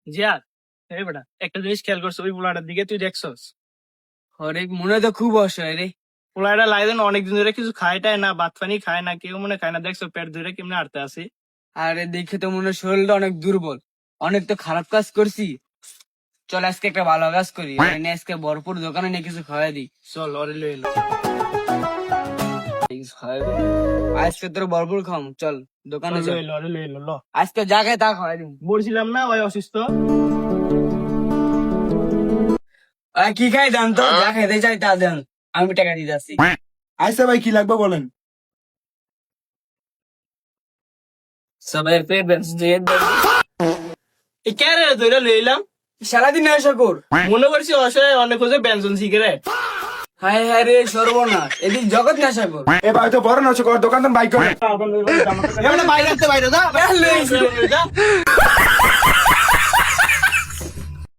জিয়াদ, এই বেটা একটা জিনিস খেয়াল করছো, ওই পোলাটার দিকে তুই দেখছস? আরে মনে তো খুব অসহায় রে। পোলাটা লাইদেন অনেকদিন ধরে কিছু খায় টায় না, ভাত পানি খায় না, কেউ মনে খায় না, দেখছো পেট ধরে কেমনে আটতে আছে। আরে দেখে তো মনে হয় শরীরটা অনেক দুর্বল, অনেক তো খারাপ কাজ করছি। চল আজকে একটা ভালো কাজ করি, আজকে ভরপুর দোকানে নিয়ে কিছু খাওয়াই দিই। চল ওরে লই এলো। কিছু খাওয়াবি? আজকে তোর ভরপুর খাম, চল দোকানে চল। ওরে লই এলো ল। আজকে যা খাই তা খাওয়াই দিই। বলছিলাম না ওই অসুস্থ। কি খাই দেন তো, যা খাইতে চাই তা দেন, আমি টাকা দিয়ে যাচ্ছি। আচ্ছা ভাই কি লাগবে বলেন। সবাই পেট দিয়ে এই কে রে ধরে লই এলাম? সারাদিন নেশা কর। মনে করছি অসহায় অনেক হচ্ছে ব্যঞ্জন সিগারেট। হায় হায় রে সর্বনাশ, এদিক জগৎ নেশা কর। এ ভাই তো বড় নষ্ট কর, দোকান তো বাইক করে। বাইরে বাইরে যা।